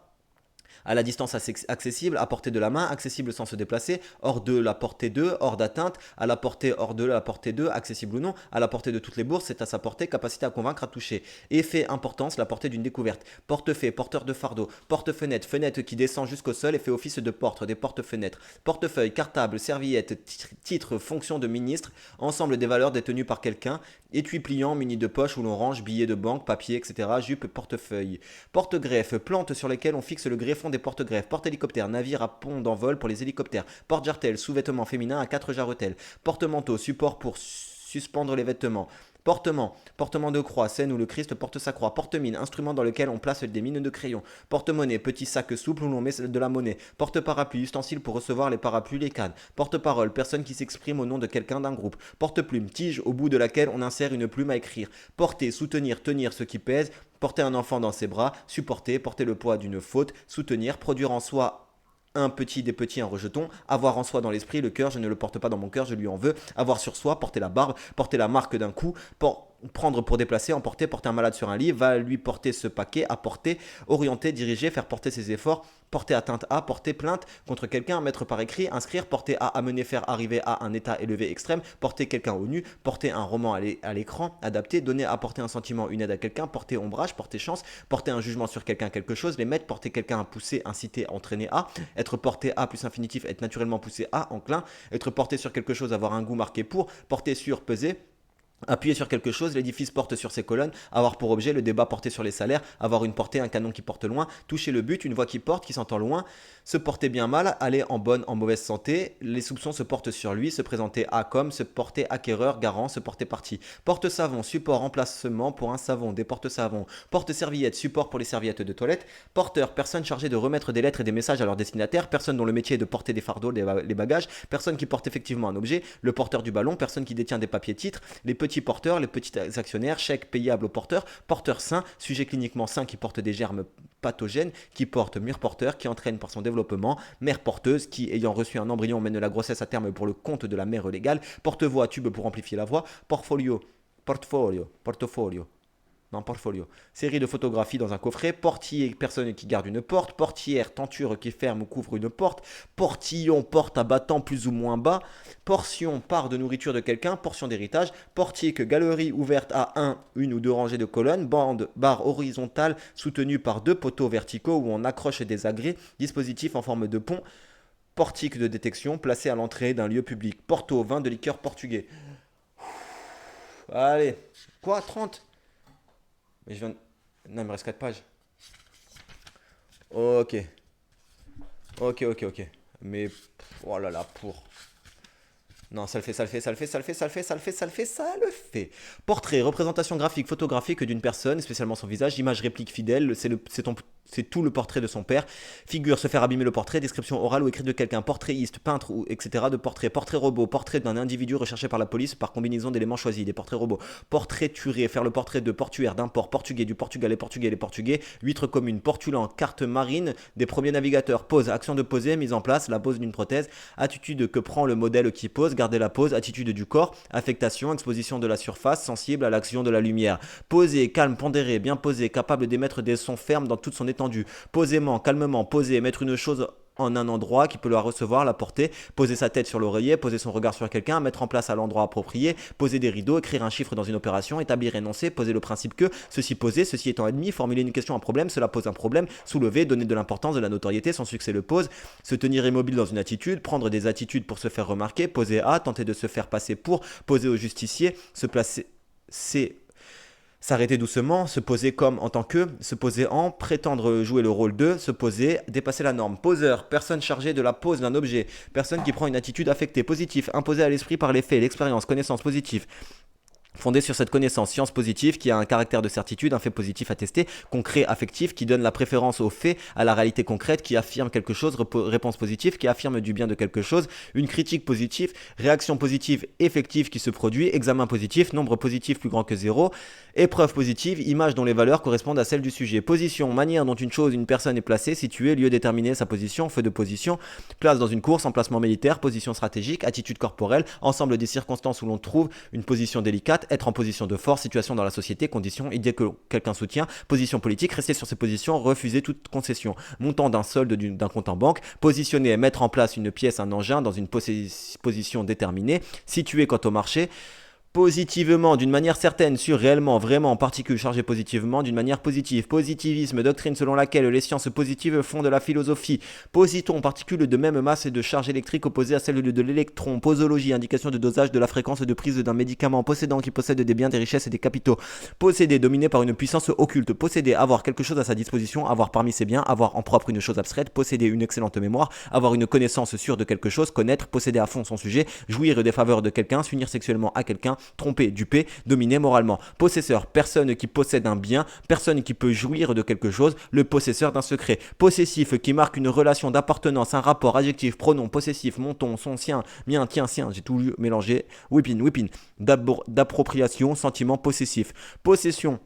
à la distance accessible, à portée de la main, accessible sans se déplacer, hors de la portée 2, hors d'atteinte, à la portée hors de la portée 2, accessible ou non, à la portée de toutes les bourses, c'est à sa portée, capacité à convaincre, à toucher. Effet, importance, la portée d'une découverte. Portefeuille, porteur de fardeau, porte-fenêtre, fenêtre qui descend jusqu'au sol et fait office de porte, des porte-fenêtres. Portefeuille, cartable, serviette, titre, fonction de ministre, ensemble des valeurs détenues par quelqu'un, étui pliant, muni de poche où l'on range billets de banque, papier, etc., jupe, portefeuille. Porte-greffe, plante sur lesquelles on fixe le greffon des porte-greffes, porte-hélicoptère, navire à pont d'envol pour les hélicoptères, porte-jartel, sous-vêtements féminins à 4 jarretelles, porte-manteau, support pour suspendre les vêtements, portement de croix, scène où le Christ porte sa croix, porte-mine, instrument dans lequel on place des mines de crayon, porte-monnaie, petit sac souple où l'on met de la monnaie, porte-parapluie, ustensile pour recevoir les parapluies, les cannes, porte-parole, personne qui s'exprime au nom de quelqu'un d'un groupe, porte-plume, tige au bout de laquelle on insère une plume à écrire, porter, soutenir, tenir ce qui pèse, porter un enfant dans ses bras, supporter, porter le poids d'une faute, soutenir, produire en soi un petit des petits, un rejeton, avoir en soi dans l'esprit, le cœur, je ne le porte pas dans mon cœur, je lui en veux, avoir sur soi, porter la barbe, porter la marque d'un coup, prendre pour déplacer, emporter, porter un malade sur un lit, va lui porter ce paquet, apporter, orienter, diriger, faire porter ses efforts, porter atteinte à, porter plainte contre quelqu'un, mettre par écrit, inscrire, porter à, amener, faire arriver à un état élevé extrême, porter quelqu'un au nu, porter un roman à l'écran, adapter, donner, apporter un sentiment, une aide à quelqu'un, porter ombrage, porter chance, porter un jugement sur quelqu'un, quelque chose, les mettre, porter quelqu'un à pousser, inciter, entraîner à, être porté à plus infinitif, être naturellement poussé à, enclin, être porté sur quelque chose, avoir un goût marqué pour, porter sur, peser, appuyer sur quelque chose, l'édifice porte sur ses colonnes, avoir pour objet le débat porté sur les salaires, avoir une portée, un canon qui porte loin, toucher le but, une voix qui porte, qui s'entend loin, se porter bien mal, aller en bonne, en mauvaise santé, les soupçons se portent sur lui, se présenter à comme, se porter acquéreur, garant, se porter partie. Porte-savon, support, emplacement pour un savon, des porte-savons. Porte-serviette, support pour les serviettes de toilette. Porteur, personne chargée de remettre des lettres et des messages à leur destinataire, personne dont le métier est de porter des fardeaux, les bagages, personne qui porte effectivement un objet, le porteur du ballon, personne qui détient des papiers titres, les petits porteurs, les petits actionnaires, chèques payables aux porteurs, porteur sain, sujet cliniquement sain qui porte des germes pathogènes, qui porte mur porteur, qui entraîne par son développement, mère porteuse, qui ayant reçu un embryon mène la grossesse à terme pour le compte de la mère légale, porte-voix, tube pour amplifier la voix, portfolio, Non, portfolio. Série de photographies dans un coffret. Portier, personne qui garde une porte. Portière, tenture qui ferme ou couvre une porte. Portillon, porte à battant plus ou moins bas. Portion, part de nourriture de quelqu'un. Portion d'héritage. Portique, galerie ouverte à une ou deux rangées de colonnes. Bande, barre horizontale soutenue par deux poteaux verticaux où on accroche des agrès. Dispositif en forme de pont. Portique de détection placé à l'entrée d'un lieu public. Porto, vin de liqueur portugais. Allez. Quoi, 30? Mais je viens de- Non, il me reste 4 pages. Ok. Ok. Mais, oh là là, pour. Non, ça le fait, ça le fait, ça le fait, ça le fait, ça le fait, ça le fait, ça le fait, ça le fait. Portrait, représentation graphique, photographique d'une personne, spécialement son visage, image réplique fidèle, c'est tout le portrait de son père. Figure, se faire abîmer le portrait, description orale ou écrite de quelqu'un, portraitiste, peintre, ou etc. de portrait. Portrait robot, portrait d'un individu recherché par la police par combinaison d'éléments choisis, des portraits robots. Portraituré, faire le portrait de portuaire, d'un port, portugais, du Portugal, les Portugais. Huîtres communes, portulant, carte marine, des premiers navigateurs. Pose, action de poser, mise en place, la pose d'une prothèse. Attitude que prend le modèle qui pose, garder la pose, attitude du corps, affectation, exposition de la surface, sensible à l'action de la lumière. Posé, calme, pondéré, bien posé, capable d'émettre des sons fermes dans toute son étendue. Posément, calmement, posé, mettre une chose en un endroit qui peut la recevoir, la porter, poser sa tête sur l'oreiller, poser son regard sur quelqu'un, mettre en place à l'endroit approprié, poser des rideaux, écrire un chiffre dans une opération, établir énoncé, poser le principe que, ceci posé, ceci étant admis, formuler une question, un problème, cela pose un problème, soulever, donner de l'importance, de la notoriété, son succès le pose, se tenir immobile dans une attitude, prendre des attitudes pour se faire remarquer, poser à, tenter de se faire passer pour, poser au justicier, se placer, c'est s'arrêter doucement, se poser comme en tant que, se poser en, prétendre jouer le rôle de, se poser, dépasser la norme. Poseur, personne chargée de la pose d'un objet, personne qui prend une attitude affectée, positif, imposée à l'esprit par les faits, l'expérience, connaissance, positif. Fondé sur cette connaissance, science positive qui a un caractère de certitude, un fait positif attesté, concret, affectif, qui donne la préférence au fait, à la réalité concrète, qui affirme quelque chose, réponse positive, qui affirme du bien de quelque chose, une critique positive, réaction positive, effective qui se produit, examen positif, nombre positif plus grand que zéro, épreuve positive, image dont les valeurs correspondent à celles du sujet, position, manière dont une chose, une personne est placée, située, lieu déterminé, sa position, feu de position, place dans une course, emplacement militaire, position stratégique, attitude corporelle, ensemble des circonstances où l'on trouve une position délicate, être en position de force, situation dans la société, conditions, idée que quelqu'un soutient, position politique, rester sur ses positions, refuser toute concession, montant d'un solde d'un compte en banque, positionner, mettre en place une pièce, un engin dans une position déterminée, situer quant au marché, positivement, d'une manière certaine, sur réellement, vraiment, en particules chargées positivement, d'une manière positive. Positivisme, doctrine selon laquelle les sciences positives font de la philosophie. Positons, particules de même masse et de charge électrique opposées à celles de l'électron. Posologie, indication de dosage de la fréquence de prise d'un médicament. Possédant, qui possède des biens, des richesses et des capitaux. Posséder, dominé par une puissance occulte. Posséder, avoir quelque chose à sa disposition, avoir parmi ses biens, avoir en propre une chose abstraite. Posséder une excellente mémoire, avoir une connaissance sûre de quelque chose, connaître, posséder à fond son sujet, jouir des faveurs de quelqu'un, s'unir sexuellement à quelqu'un, tromper, duper, dominer moralement. Possesseur, personne qui possède un bien, personne qui peut jouir de quelque chose, le possesseur d'un secret. Possessif, qui marque une relation d'appartenance, un rapport, adjectif, pronom, possessif, mon ton, son, sien, mien, tien, sien, j'ai tout mélangé, whipping, d'appropriation, sentiment possessif. Possession,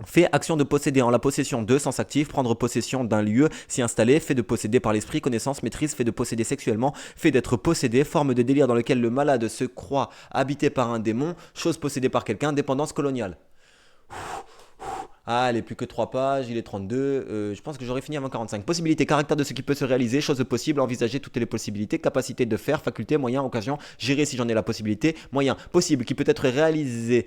fait, action de posséder en la possession de, sens actif, prendre possession d'un lieu, s'y installer, fait de posséder par l'esprit, connaissance, maîtrise, fait de posséder sexuellement, fait d'être possédé, forme de délire dans lequel le malade se croit habité par un démon, chose possédée par quelqu'un, dépendance coloniale. Allez, plus que 3 pages, il est 32, je pense que j'aurais fini avant 45. Possibilité, caractère de ce qui peut se réaliser, chose possible, envisager toutes les possibilités, capacité de faire, faculté, moyen, occasion, gérer si j'en ai la possibilité, moyen, possible, qui peut être réalisé,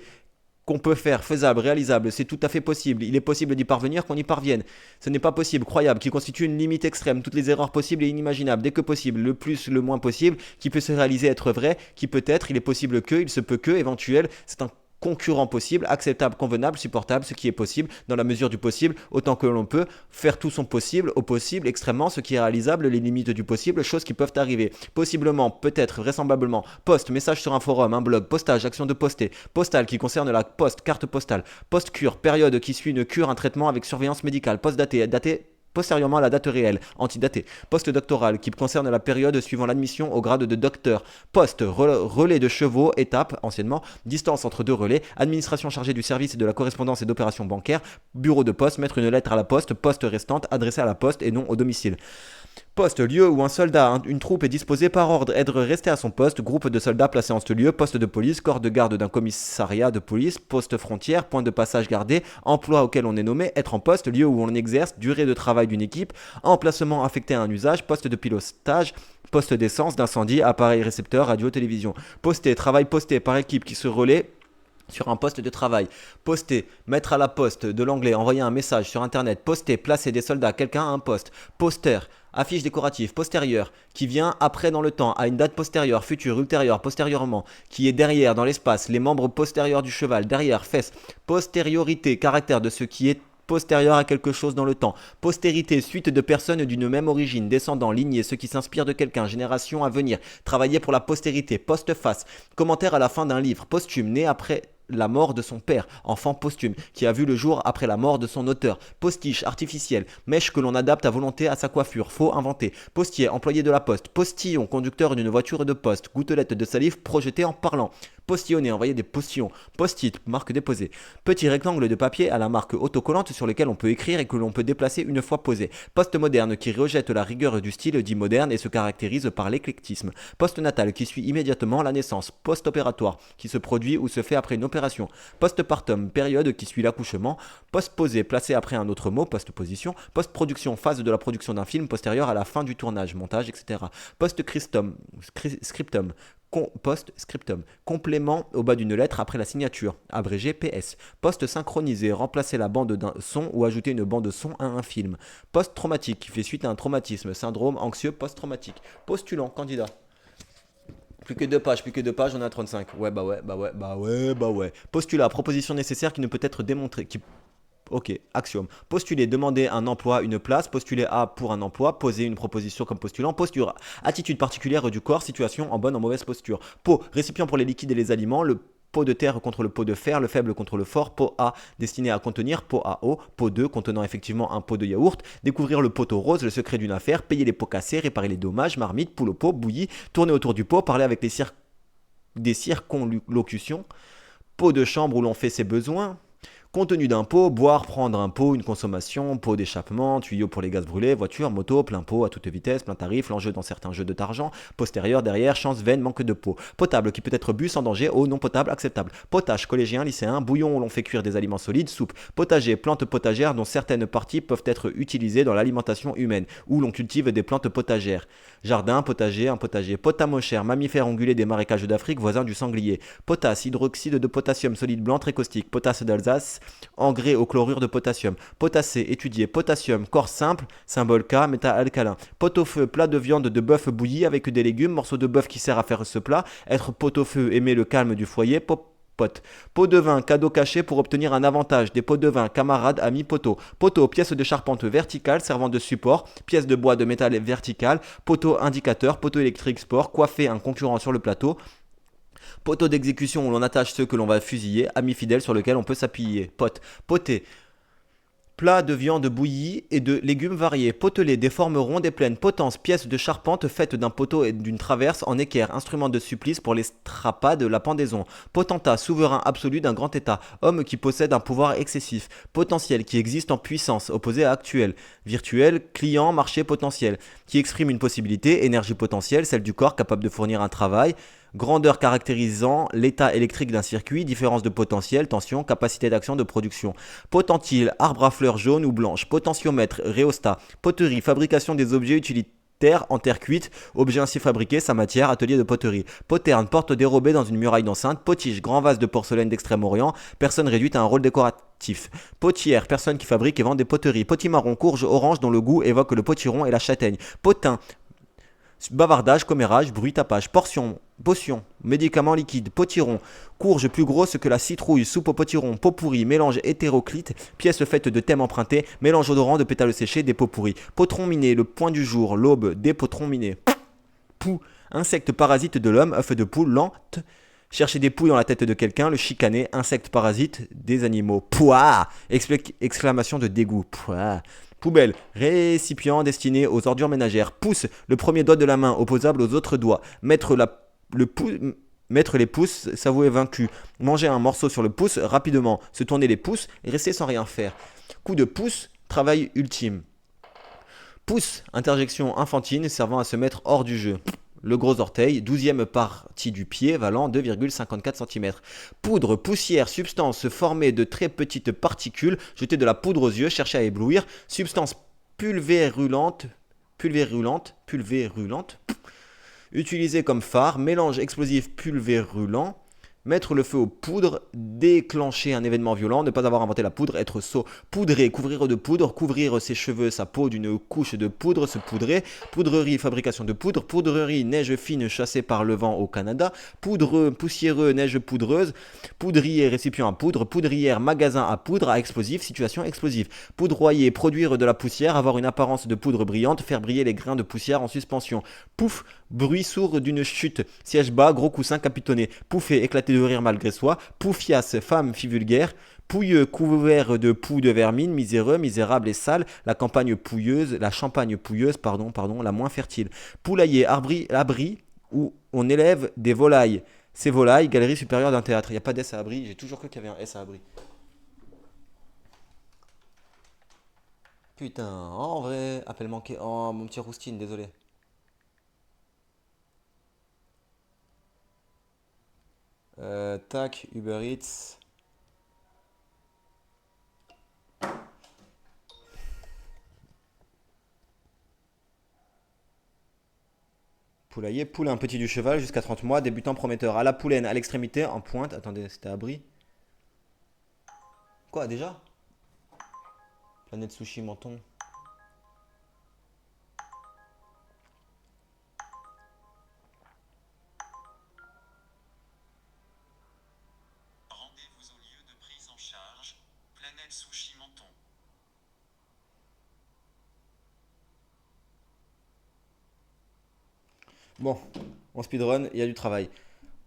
qu'on peut faire, faisable, réalisable, c'est tout à fait possible. Il est possible d'y parvenir, qu'on y parvienne. Ce n'est pas possible, croyable, qui constitue une limite extrême, toutes les erreurs possibles et inimaginables, dès que possible, le plus, le moins possible, qui peut se réaliser, être vrai, qui peut être, il est possible que, il se peut que, éventuel, c'est un concurrent possible, acceptable, convenable, supportable, ce qui est possible, dans la mesure du possible, autant que l'on peut, faire tout son possible, au possible, extrêmement, ce qui est réalisable, les limites du possible, choses qui peuvent arriver. Possiblement, peut-être, vraisemblablement, poste, message sur un forum, un blog, postage, action de poster, postal qui concerne la poste, carte postale, post-cure, période qui suit une cure, un traitement avec surveillance médicale, post-daté, daté postérieurement à la date réelle, antidaté, post-doctoral qui concerne la période suivant l'admission au grade de docteur, poste, relais de chevaux, étape, anciennement, distance entre deux relais, administration chargée du service et de la correspondance et d'opérations bancaires, bureau de poste, mettre une lettre à la poste, poste restante, adressée à la poste et non au domicile. Poste, lieu où un soldat, une troupe est disposée par ordre, être resté à son poste, groupe de soldats placés en ce lieu, poste de police, corps de garde d'un commissariat de police, poste frontière, point de passage gardé, emploi auquel on est nommé, être en poste, lieu où on exerce, durée de travail d'une équipe, emplacement affecté à un usage, poste de pilotage, poste d'essence, d'incendie, appareil récepteur, radio, télévision. Poster, travail posté par équipe qui se relaie sur un poste de travail. Poster, mettre à la poste, de l'anglais, envoyer un message sur internet. Poster, placer des soldats, quelqu'un à un poste. Poster, affiche décorative, postérieure, qui vient après dans le temps, à une date postérieure, future, ultérieure, postérieurement, qui est derrière, dans l'espace, les membres postérieurs du cheval, derrière, fesses. Postériorité, caractère de ce qui est postérieur à quelque chose dans le temps. Postérité, suite de personnes d'une même origine, descendants, lignée, ceux qui s'inspirent de quelqu'un, génération à venir, travailler pour la postérité, postface, commentaire à la fin d'un livre, posthume, né après la mort de son père, enfant posthume, qui a vu le jour après la mort de son auteur, postiche, artificielle, mèche que l'on adapte à volonté à sa coiffure, faux inventé, postier, employé de la poste, postillon, conducteur d'une voiture de poste, gouttelette de salive projetée en parlant, postillonner, envoyer des postillons, post-it, marque déposée, petit rectangle de papier à la marque autocollante sur lequel on peut écrire et que l'on peut déplacer une fois posé, poste moderne qui rejette la rigueur du style dit moderne et se caractérise par l'éclectisme, poste natal qui suit immédiatement la naissance, post-opératoire qui se produit ou se fait après une opération, post-partum, période qui suit l'accouchement, post-posé, placé après un autre mot, post-position, post-production, phase de la production d'un film postérieure à la fin du tournage, montage, etc. Post-scriptum, post-scriptum, complément au bas d'une lettre après la signature, abrégé PS. Post-synchronisé, remplacer la bande d'un son ou ajouter une bande son à un film. Post-traumatique, qui fait suite à un traumatisme, syndrome anxieux post-traumatique. Postulant, candidat. Plus que deux pages, on est à 35. Ouais. Postulat, proposition nécessaire qui ne peut être démontrée. Ok, axiome. Postuler, demander un emploi, une place. Postuler à pour un emploi. Poser une proposition comme postulant. Posture, attitude particulière du corps, situation en bonne, en mauvaise posture. Pot, récipient pour les liquides et les aliments. Le pot de terre contre le pot de fer, le faible contre le fort, pot A destiné à contenir, pot à eau, pot 2 contenant effectivement un pot de yaourt, découvrir le pot au rose, le secret d'une affaire, payer les pots cassés, réparer les dommages, marmite, poule au pot, bouillie, tourner autour du pot, parler avec des circonlocutions, pot de chambre où l'on fait ses besoins, contenu d'un pot, boire, prendre un pot, une consommation, pot d'échappement, tuyau pour les gaz brûlés, voiture, moto, plein pot à toute vitesse, plein tarif, l'enjeu dans certains jeux de d'argent, postérieur, derrière, chance, veine, manque de pot. Potable qui peut être bu sans danger, eau non potable, acceptable. Potage, collégien, lycéen, bouillon où l'on fait cuire des aliments solides, soupe. Potager, plantes potagères dont certaines parties peuvent être utilisées dans l'alimentation humaine, où l'on cultive des plantes potagères. Jardin, potager, un potager. Potamochère, mammifère ongulé des marécages d'Afrique, voisin du sanglier. Potasse, hydroxyde de potassium solide blanc très caustique. Potasse d'Alsace, engrais au chlorure de potassium. Potassé, étudié. Potassium, corps simple, symbole K, métal alcalin. Pot-au-feu, plat de viande de bœuf bouilli avec des légumes, morceau de bœuf qui sert à faire ce plat. Être pot-au-feu, aimer le calme du foyer. Pote. Pot de vin, cadeau caché pour obtenir un avantage. Des pots de vin, camarades, amis, poteau. Poteau, pièce de charpente verticale servant de support. Pièce de bois de métal vertical. Poteau indicateur, poteau électrique sport. Coiffer un concurrent sur le plateau. Poteau d'exécution où l'on attache ceux que l'on va fusiller. Ami fidèle sur lequel on peut s'appuyer. Pote. Poté. Plat de viande bouillie et de légumes variés. Potelé, des formes rondes et pleines. Potence, pièce de charpente faite d'un poteau et d'une traverse en équerre. Instrument de supplice pour les strapades, la pendaison. Potentat, souverain absolu d'un grand état. Homme qui possède un pouvoir excessif. Potentiel, qui existe en puissance, opposé à actuel. Virtuel, client, marché potentiel. Qui exprime une possibilité, énergie potentielle, celle du corps capable de fournir un travail. Grandeur caractérisant l'état électrique d'un circuit, différence de potentiel, tension, capacité d'action de production. Potentile, arbre à fleurs jaunes ou blanches. Potentiomètre, rhéostat. Poterie, fabrication des objets utilitaires en terre cuite. Objet ainsi fabriqué, sa matière, atelier de poterie. Poterne, porte dérobée dans une muraille d'enceinte. Potige, grand vase de porcelaine d'Extrême-Orient. Personne réduite à un rôle décoratif. Potière, personne qui fabrique et vend des poteries. Potimarron, courge orange dont le goût évoque le potiron et la châtaigne. Potin, bavardage, commérage, bruit, tapage. Portion, potion, médicament liquide, potiron, courge plus grosse que la citrouille, soupe au potiron, pot pourri, mélange hétéroclite, pièce faite de thèmes empruntés, mélange odorant de pétales séchés, des pots pourris. Potron miné, le point du jour, l'aube, des potrons minés. Pou, insecte parasite de l'homme, œuf de poule, lente. Chercher des pouilles dans la tête de quelqu'un, le chicaner, insecte parasite des animaux. Pouah, exclamation de dégoût. Pouah. Poubelle, récipient destiné aux ordures ménagères. Pouce, le premier doigt de la main opposable aux autres doigts. Mettre les pouces, s'avouer vaincu. Manger un morceau sur le pouce rapidement. Se tourner les pouces et rester sans rien faire. Coup de pouce, travail ultime. Pouce, interjection infantile servant à se mettre hors du jeu. Le gros orteil, 12e partie du pied, valant 2,54 cm. Poudre, poussière, substance formée de très petites particules. Jeter de la poudre aux yeux, chercher à éblouir. Substance pulvérulente, pulvérulente. Utilisée comme phare, mélange explosif pulvérulent. Mettre le feu aux poudres, déclencher un événement violent, ne pas avoir inventé la poudre, être sot. Poudrer, couvrir de poudre, couvrir ses cheveux, sa peau d'une couche de poudre, se poudrer. Poudrerie, fabrication de poudre. Poudrerie, neige fine chassée par le vent au Canada. Poudreux, poussiéreux, neige poudreuse. Poudrier, récipient à poudre. Poudrière, magasin à poudre, à explosif, situation explosive. Poudroyer, produire de la poussière, avoir une apparence de poudre brillante, faire briller les grains de poussière en suspension. Pouf, bruit sourd d'une chute. Siège bas, gros coussin capitonné. Pouffer, éclater de rire malgré soi. Poufias, femme, fille vulgaire. Pouilleux, couvert de poux de vermine, miséreux, misérable et sale, la campagne pouilleuse, la champagne pouilleuse, la moins fertile. Poulailler, abri où on élève des volailles. Ces volailles, galerie supérieure d'un théâtre. Il n'y a pas d'S à abri, j'ai toujours cru qu'il y avait un S à abri. Putain, en vrai, appel manqué. Oh, mon petit Roustine, désolé. Tac, Uber Eats. Poulailler, poule un petit du cheval jusqu'à 30 mois, débutant prometteur. À la poulaine, à l'extrémité, en pointe. Attendez, c'était abri. Quoi, déjà? Planète Sushi Menton. Rendez-vous au lieu de prise en charge, Planète Sushi Menton. Bon, on speedrun, il y a du travail.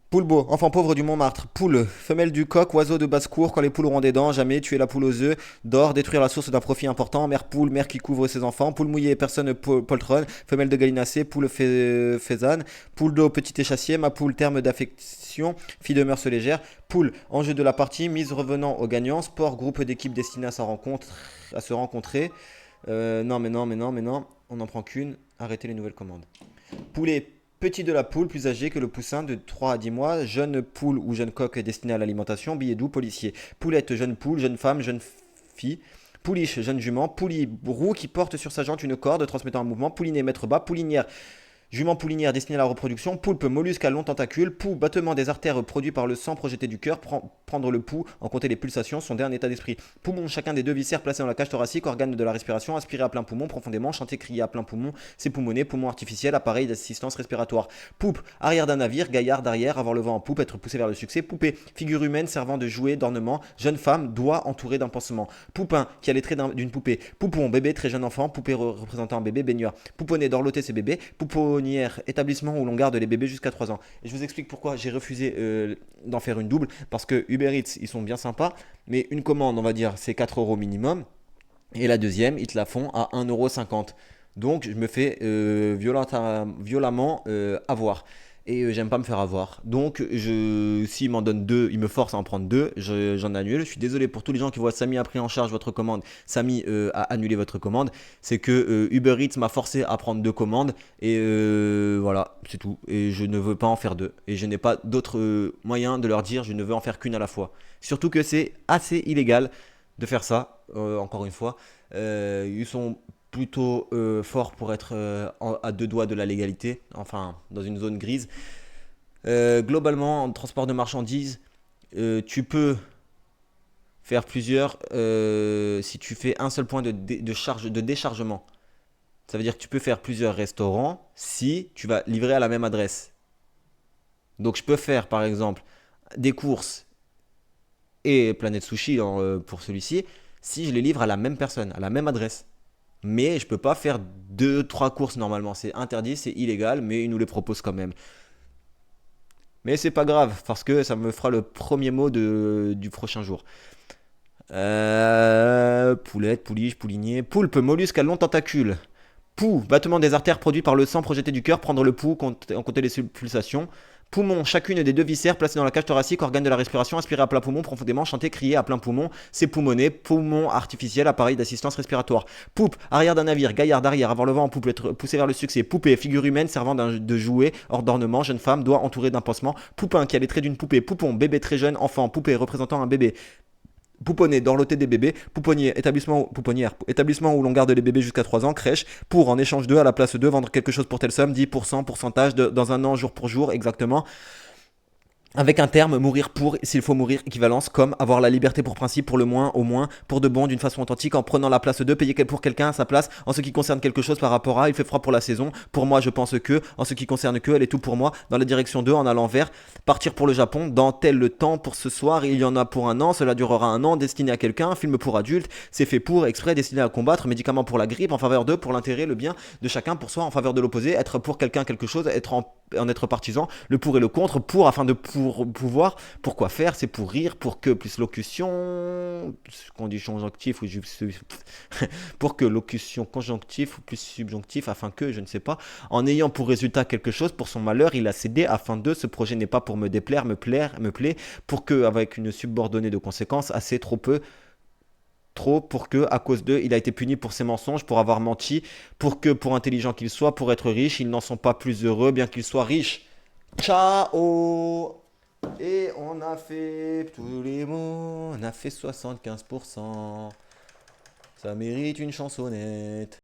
Poule beau, enfant pauvre du Montmartre. Poule, femelle du coq, oiseau de basse-cour, quand les poules auront des dents, jamais tuer la poule aux œufs, d'or, détruire la source d'un profit important, mère poule, mère qui couvre ses enfants, poule mouillée, personne poltronne, femelle de gallinacée, poule faisane, poule d'eau, petit échassier, ma poule, terme d'affection, fille de mœurs légères, poule, enjeu de la partie, mise revenant aux gagnants, sport, groupe d'équipes destinées à se rencontrer. Non, mais non, mais non, mais non, on n'en prend qu'une, arrêtez les nouvelles commandes. Poulet, petit de la poule, plus âgé que le poussin de 3 à 10 mois, jeune poule ou jeune coq destiné à l'alimentation, billet doux, policier. Poulette, jeune poule, jeune femme, jeune fille. Pouliche, jeune jument. Poulie, roue qui porte sur sa jante une corde transmettant un mouvement. Pouliné, maître bas. Poulinière, jument poulinière destinée à la reproduction. Poulpe, mollusque à long tentacule. Pouls, battement des artères produit par le sang projeté du cœur. Prendre le pouls, en compter les pulsations, sonder un état d'esprit. Poumon, chacun des deux viscères placés dans la cage thoracique, organe de la respiration, aspirer à plein poumon profondément, chanter, crier à plein poumon, s'époumoner, poumon artificiel, appareil d'assistance respiratoire. Poupe, arrière d'un navire, gaillard d'arrière, avoir le vent en poupe, être poussé vers le succès. Poupée, figure humaine servant de jouet, d'ornement. Jeune femme, doigt entouré d'un pansement. Poupin, qui a les traits d'une poupée. Poupon, bébé, très jeune enfant. Poupée représentant un bébé, baignoire. Pouponner, dorloter ses bébés. Pouponnière, établissement où l'on garde les bébés jusqu'à 3 ans. Et je vous explique pourquoi j'ai refusé d'en faire une double, parce que Uber Eats, ils sont bien sympas, mais une commande, on va dire, c'est 4 euros minimum, et la deuxième, ils te la font à 1,50 €. Donc, je me fais violemment avoir. Et j'aime pas me faire avoir. Donc, s'ils m'en donnent deux, ils me forcent à en prendre deux, j'en annule. Je suis désolé pour tous les gens qui voient Samy a pris en charge votre commande, Samy a annulé votre commande. C'est que Uber Eats m'a forcé à prendre deux commandes. Et voilà, c'est tout. Et je ne veux pas en faire deux. Et je n'ai pas d'autre moyen de leur dire je ne veux en faire qu'une à la fois. Surtout que c'est assez illégal de faire ça, encore une fois. Ils sont plutôt forts pour être à deux doigts de la légalité, enfin dans une zone grise. Globalement, en transport de marchandises, tu peux faire plusieurs si tu fais un seul point de déchargement. Ça veut dire que tu peux faire plusieurs restaurants si tu vas livrer à la même adresse. Donc je peux faire par exemple des courses et Planète Sushi pour celui-ci si je les livre à la même personne, à la même adresse. Mais je peux pas faire deux, trois courses normalement. C'est interdit, c'est illégal, mais ils nous les proposent quand même. Mais c'est pas grave, parce que ça me fera le premier mot du prochain jour. Poulette, pouliche, poulinier, poulpe, mollusque à long tentacule. Pouls, battement des artères produit par le sang projeté du cœur, prendre le pouls, en compter les pulsations. Poumons, chacune des deux viscères placées dans la cage thoracique, organe de la respiration, inspirer à plat poumon, profondément, chanter, crier à plein poumon, c'est poumonner, poumon artificiel, appareil d'assistance respiratoire. Poupe, arrière d'un navire, gaillard d'arrière, avoir le vent en poupe, être poussé vers le succès. Poupée, figure humaine servant de jouet, hors d'ornement, jeune femme, doigt entouré d'un pansement. Poupin, qui a les traits d'une poupée. Poupon, bébé très jeune, enfant, poupée représentant un bébé. Pouponner, dorloter des bébés, pouponnier, pouponnière, établissement où l'on garde les bébés jusqu'à 3 ans, crèche, pour en échange d'eux, à la place d'eux, vendre quelque chose pour telle somme, 10%, pourcentage, dans un an, jour pour jour, exactement. Avec un terme, mourir pour, s'il faut mourir, équivalence, comme avoir la liberté pour principe, pour le moins, au moins, pour de bon, d'une façon authentique, en prenant la place de, payer pour quelqu'un à sa place, en ce qui concerne quelque chose par rapport à, il fait froid pour la saison, pour moi je pense que, en ce qui concerne que, elle est tout pour moi, dans la direction de, en allant vers, partir pour le Japon, dans tel le temps pour ce soir, il y en a pour un an, cela durera un an, destiné à quelqu'un, film pour adultes, c'est fait pour, exprès, destiné à combattre, médicament pour la grippe, en faveur de, pour l'intérêt, le bien de chacun, pour soi, en faveur de l'opposé, être pour quelqu'un quelque chose, en être partisan, le pour et le contre, pour, afin de pour pouvoir, pourquoi faire, c'est pour rire, pour que, plus locution, conjonctif ou pour que locution conjonctif ou plus subjonctif, afin que, je ne sais pas, en ayant pour résultat quelque chose, pour son malheur, il a cédé, afin de, ce projet n'est pas pour me déplaire, me plaît, pour que, avec une subordonnée de conséquences, assez trop peu, trop pour que, à cause d'eux, il a été puni pour ses mensonges, pour avoir menti, pour que, pour intelligent qu'il soit, pour être riche, ils n'en sont pas plus heureux, bien qu'ils soient riches. Ciao. Et on a fait tous les mots, on a fait 75%. Ça mérite une chansonnette.